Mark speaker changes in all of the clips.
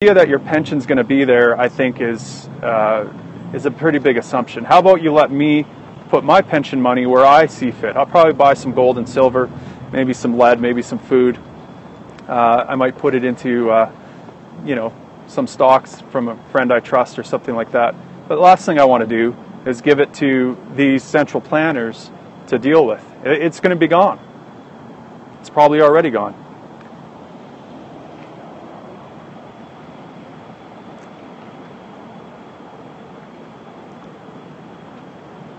Speaker 1: idea that your pension's going to be there, I think, is a pretty big assumption. How about you let me put my pension money where I see fit? I'll probably buy some gold and silver, maybe some lead, maybe some food. I might put it into, you know, some stocks from a friend I trust or something like that. But the last thing I want to do is give it to these central planners to deal with. It's going to be gone. It's probably already gone.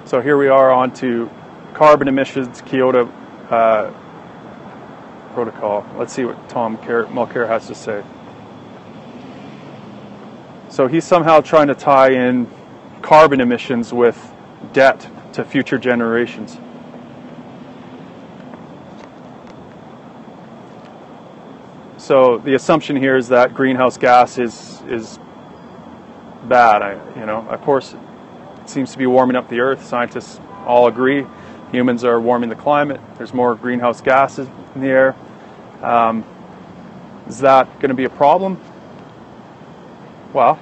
Speaker 1: So here we are on to carbon emissions, Kyoto Protocol. Let's see what Tom Mulcair has to say. So he's somehow trying to tie in carbon emissions with debt to future generations. So the assumption here is that greenhouse gas is bad. Of course, it seems to be warming up the Earth. Scientists all agree. Humans are warming the climate. There's more greenhouse gases in the air. Is that going to be a problem? Well,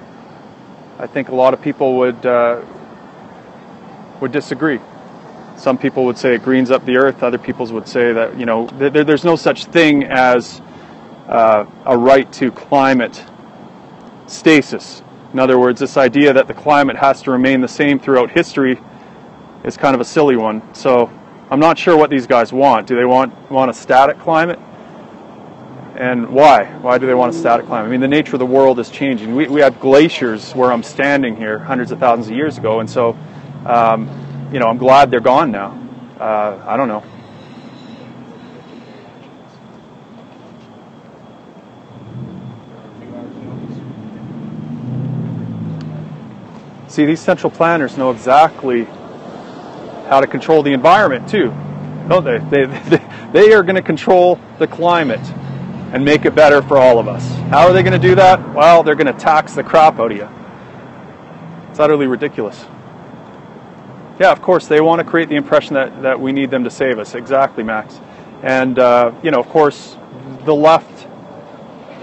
Speaker 1: I think a lot of people would disagree. Some people would say it greens up the Earth. Other people would say that there's no such thing as a right to climate stasis. In other words, this idea that the climate has to remain the same throughout history is kind of a silly one. So I'm not sure what these guys want. Do they want a static climate? And why? Why do they want a static climate? I mean, the nature of the world is changing. We had glaciers where I'm standing here hundreds of thousands of years ago, and so I'm glad they're gone now. I don't know. See, these central planners know exactly how to control the environment too, don't they? They are going to control the climate and make it better for all of us. How are they going to do that? Well, they're going to tax the crap out of you. It's utterly ridiculous. Yeah, of course, they want to create the impression that we need them to save us. Exactly, Max. And, of course, the left,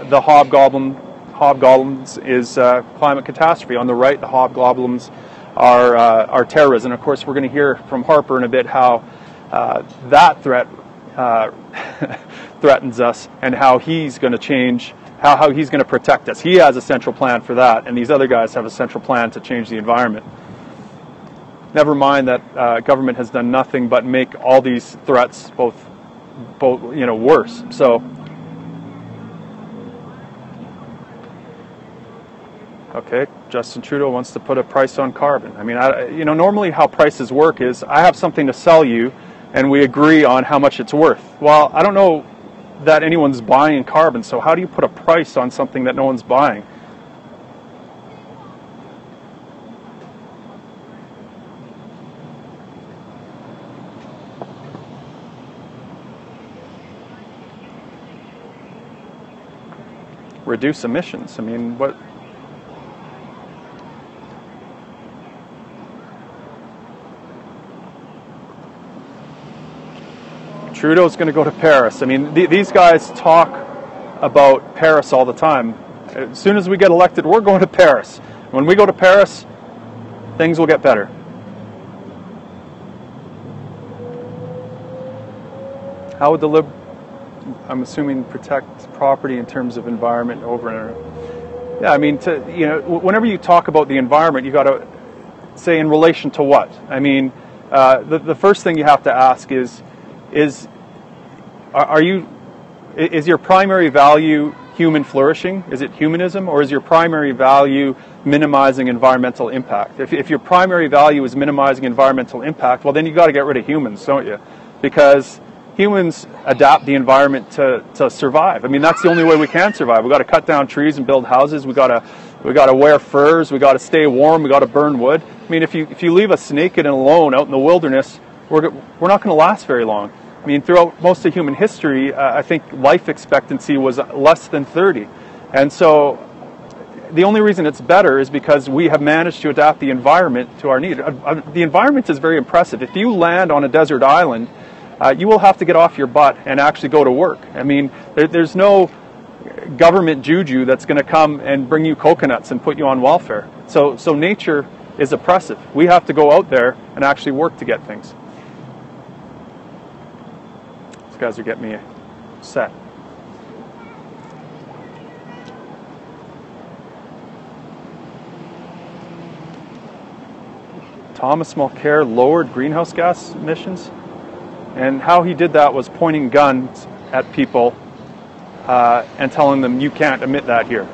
Speaker 1: the hobgoblins is climate catastrophe. On the right, the hobgoblins are terrorism. And, of course, we're going to hear from Harper in a bit how that threat threatens us and how he's going to change, how he's going to protect us. He has a central plan for that, and these other guys have a central plan to change the environment. Never mind that government has done nothing but make all these threats both worse. So, okay, Justin Trudeau wants to put a price on carbon. I mean, normally how prices work is I have something to sell you, and we agree on how much it's worth. Well, I don't know that anyone's buying carbon, so how do you put a price on something that no one's buying? Reduce emissions. I mean, what? Trudeau's going to go to Paris. I mean, these guys talk about Paris all the time. As soon as we get elected, we're going to Paris. When we go to Paris, things will get better. How would the I'm assuming protect property in terms of environment over and yeah, I mean, whenever you talk about the environment, you got to say in relation to what? I mean, the first thing you have to ask is your primary value human flourishing? Is it humanism, or is your primary value minimizing environmental impact? If your primary value is minimizing environmental impact, well, then you got to get rid of humans, don't you? Because humans adapt the environment to survive. I mean, that's the only way we can survive. We got to cut down trees and build houses. We got to wear furs. We got to stay warm. We got to burn wood. I mean, if you leave us naked and alone out in the wilderness, we're not going to last very long. I mean, throughout most of human history, I think life expectancy was less than 30. And so the only reason it's better is because we have managed to adapt the environment to our need. The environment is very impressive. If you land on a desert island, you will have to get off your butt and actually go to work. I mean, there's no government juju that's going to come and bring you coconuts and put you on welfare. So nature is oppressive. We have to go out there and actually work to get things. These guys are getting me set. Thomas Mulcair lowered greenhouse gas emissions, and how he did that was pointing guns at people and telling them, you can't emit that here.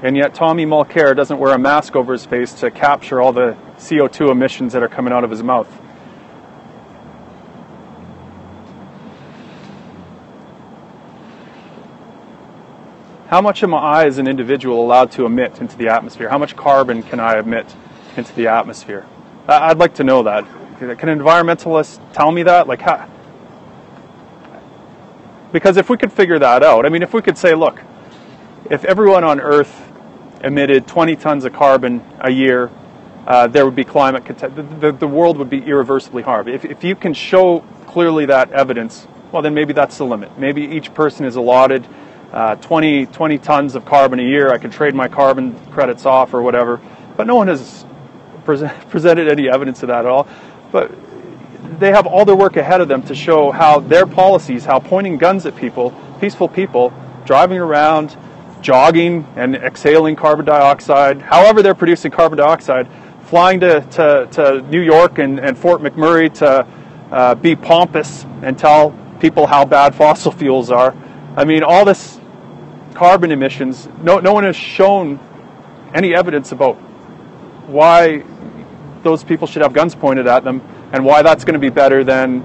Speaker 1: And yet Tommy Mulcair doesn't wear a mask over his face to capture all the CO2 emissions that are coming out of his mouth. How much am I as an individual allowed to emit into the atmosphere? How much carbon can I emit into the atmosphere? I'd like to know that. Can environmentalists tell me that? Like, how? Because if we could figure that out, I mean, if we could say, look, if everyone on Earth emitted 20 tons of carbon a year, there would be climate catastrophe. The world would be irreversibly harmed. If you can show clearly that evidence, well, then maybe that's the limit. Maybe each person is allotted 20 tons of carbon a year. I can trade my carbon credits off or whatever. But no one has presented any evidence of that at all. But they have all their work ahead of them to show how their policies, how pointing guns at people, peaceful people, driving around, jogging and exhaling carbon dioxide, however they're producing carbon dioxide, flying to New York and Fort McMurray to be pompous and tell people how bad fossil fuels are. I mean, all this carbon emissions, no one has shown any evidence about why those people should have guns pointed at them and why that's going to be better than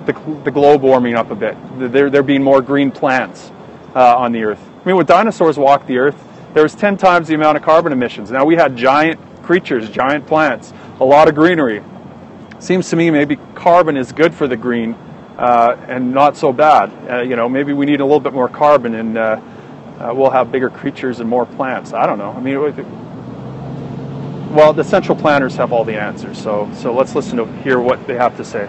Speaker 1: the globe warming up a bit. There being more green plants on the Earth. I mean, when dinosaurs walked the Earth, there was 10 times the amount of carbon emissions. Now we had giant creatures, giant plants, a lot of greenery. Seems to me maybe carbon is good for the green and not so bad. Maybe we need a little bit more carbon and we'll have bigger creatures and more plants. I don't know. I mean, well, the central planners have all the answers, so let's listen to hear what they have to say.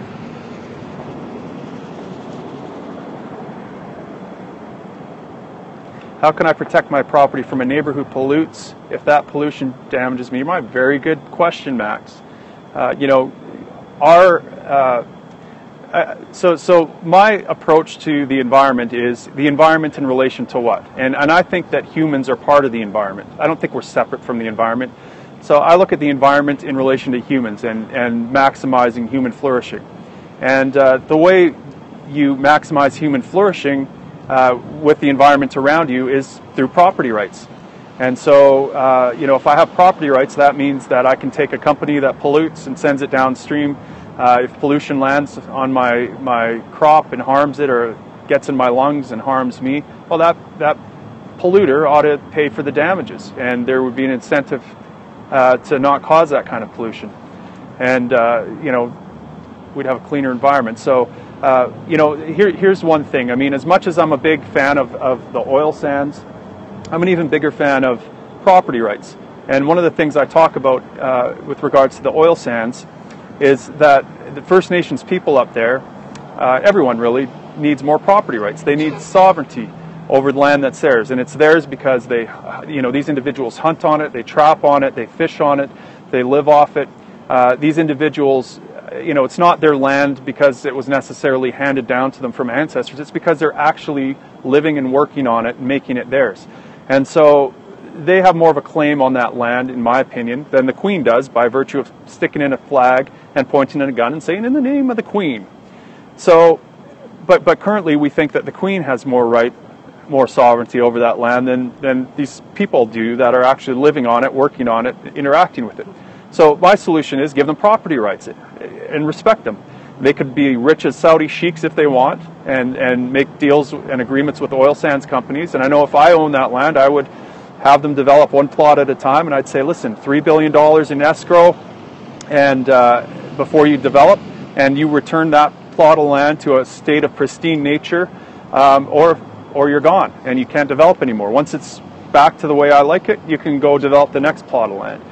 Speaker 1: How can I protect my property from a neighbor who pollutes if that pollution damages me? My very good question, Max. So my approach to the environment is the environment in relation to what? And I think that humans are part of the environment. I don't think we're separate from the environment. So I look at the environment in relation to humans and maximizing human flourishing. And the way you maximize human flourishing with the environment around you is through property rights. And so, if I have property rights, that means that I can take a company that pollutes and sends it downstream. If pollution lands on my crop and harms it, or gets in my lungs and harms me, well, that polluter ought to pay for the damages, and there would be an incentive to not cause that kind of pollution, and we'd have a cleaner environment. So here's one thing. I mean, as much as I'm a big fan of the oil sands, I'm an even bigger fan of property rights. And one of the things I talk about with regards to the oil sands is that the First Nations people up there, everyone really, needs more property rights. They need sovereignty over the land that's theirs, and it's theirs because these individuals hunt on it, they trap on it, they fish on it, they live off it. These individuals, it's not their land because it was necessarily handed down to them from ancestors. It's because they're actually living and working on it and making it theirs. And so they have more of a claim on that land, in my opinion, than the Queen does, by virtue of sticking in a flag and pointing at a gun and saying, "In the name of the Queen." So, but currently we think that the Queen has more sovereignty over that land than these people do that are actually living on it, working on it, interacting with it. So my solution is give them property rights and respect them. They could be rich as Saudi sheiks if they want and make deals and agreements with oil sands companies. And I know if I owned that land, I would have them develop one plot at a time, and I'd say, listen, $3 billion in escrow and before you develop, and you return that plot of land to a state of pristine nature, or you're gone and you can't develop anymore. Once it's back to the way I like it, you can go develop the next plot of land.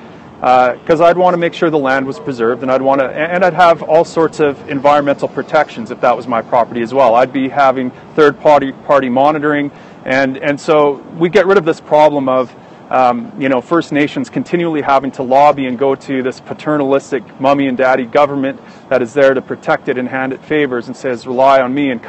Speaker 1: because I'd want to make sure the land was preserved, and I'd have all sorts of environmental protections if that was my property as well. I'd be having third-party monitoring, and so we get rid of this problem of First Nations continually having to lobby and go to this paternalistic mummy and daddy government that is there to protect it and hand it favors and says, rely on me, and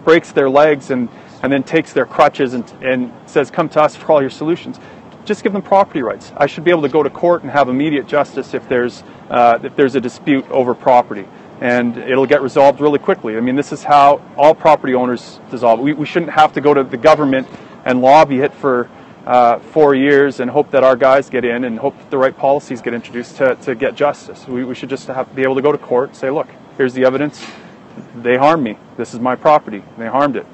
Speaker 1: breaks their legs and then takes their crutches and says, come to us for all your solutions. Just give them property rights. I should be able to go to court and have immediate justice if there's a dispute over property, and it'll get resolved really quickly. I mean, this is how all property owners dissolve. We shouldn't have to go to the government and lobby it for 4 years and hope that our guys get in and hope that the right policies get introduced to get justice. We should just have to be able to go to court and say, look, here's the evidence. They harmed me. This is my property. They harmed it.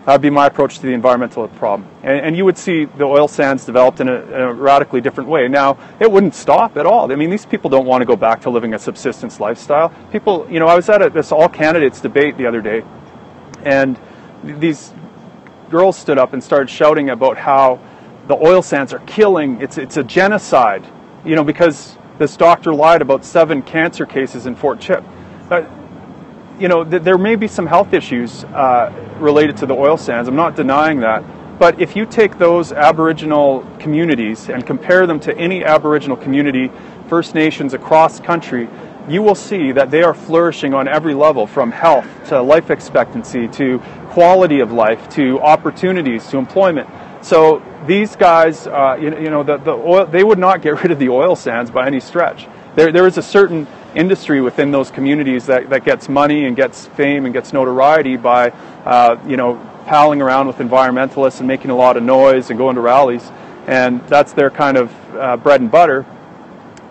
Speaker 1: That would be my approach to the environmental problem. And you would see the oil sands developed in a radically different way. Now, it wouldn't stop at all. I mean, these people don't want to go back to living a subsistence lifestyle. People, I was at this all candidates debate the other day, and these girls stood up and started shouting about how the oil sands are killing. It's a genocide, because this doctor lied about 7 cancer cases in Fort Chip. There may be some health issues related to the oil sands. I'm not denying that. But if you take those Aboriginal communities and compare them to any Aboriginal community, First Nations across country, you will see that they are flourishing on every level, from health to life expectancy to quality of life to opportunities to employment. So these guys, the oil, they would not get rid of the oil sands by any stretch. There is a certain industry within those communities that gets money and gets fame and gets notoriety by, palling around with environmentalists and making a lot of noise and going to rallies, and that's their kind of bread and butter.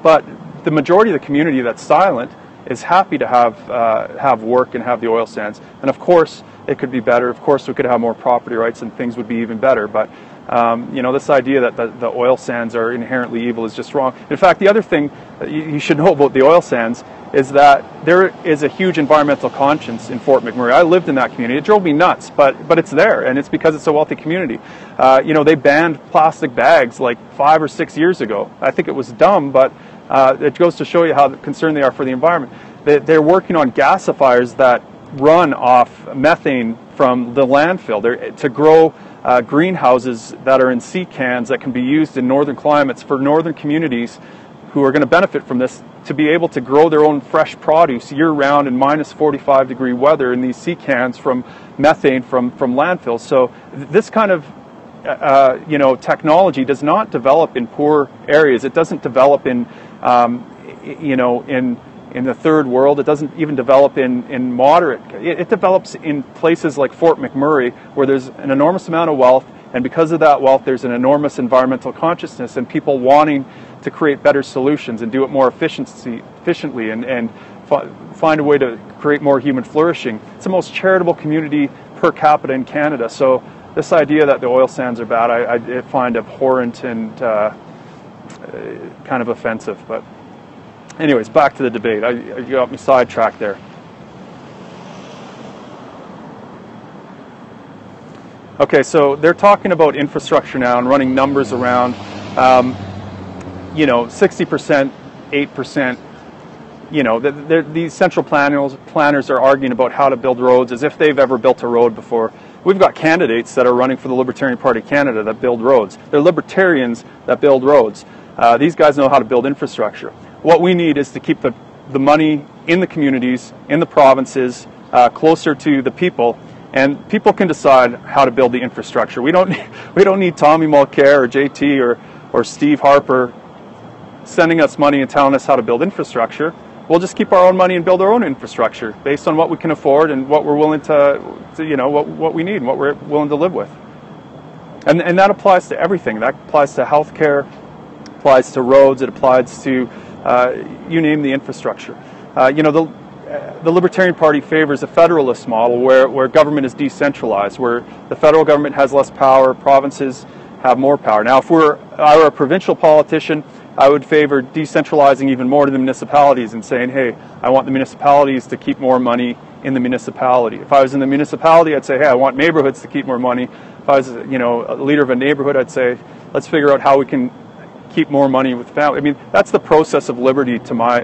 Speaker 1: But the majority of the community that's silent is happy to have work and have the oil sands. And of course, it could be better. Of course, we could have more property rights and things would be even better. But this idea that the oil sands are inherently evil is just wrong. In fact, the other thing that you should know about the oil sands is that there is a huge environmental conscience in Fort McMurray. I lived in that community. It drove me nuts, but it's there, and it's because it's a wealthy community. They banned plastic bags like 5 or 6 years ago. I think it was dumb, but it goes to show you how concerned they are for the environment. They're working on gasifiers that run off methane from the landfill. To grow greenhouses that are in sea cans that can be used in northern climates for northern communities who are going to benefit from this, to be able to grow their own fresh produce year-round in minus 45-degree weather in these sea cans from methane from landfills. So this kind of technology does not develop in poor areas. It doesn't develop in the third world. It doesn't even develop in moderate. It develops in places like Fort McMurray, where there's an enormous amount of wealth, and because of that wealth, there's an enormous environmental consciousness and people wanting to create better solutions and do it more efficiently and find a way to create more human flourishing. It's the most charitable community per capita in Canada. So this idea that the oil sands are bad, I find abhorrent and kind of offensive. But anyways, back to the debate. You got me sidetracked there. Okay, so they're talking about infrastructure now and running numbers around, 60%, 8%. These central planners are arguing about how to build roads as if they've ever built a road before. We've got candidates that are running for the Libertarian Party of Canada that build roads. They're libertarians that build roads. These guys know how to build infrastructure. What we need is to keep the money in the communities, in the provinces, closer to the people, and people can decide how to build the infrastructure. We don't need Tommy Mulcair or JT or Steve Harper sending us money and telling us how to build infrastructure. We'll just keep our own money and build our own infrastructure based on what we can afford and what we're willing to what we need and what we're willing to live with. And that applies to everything. That applies to healthcare, applies to roads, it applies to you name the infrastructure. The Libertarian Party favors a federalist model where government is decentralized, where the federal government has less power, provinces have more power. Now, if I were a provincial politician, I would favor decentralizing even more to the municipalities and saying, hey, I want the municipalities to keep more money in the municipality. If I was in the municipality, I'd say, hey, I want neighborhoods to keep more money. If I was, a leader of a neighborhood, I'd say, let's figure out how we can keep more money with the family. I mean, that's the process of liberty to my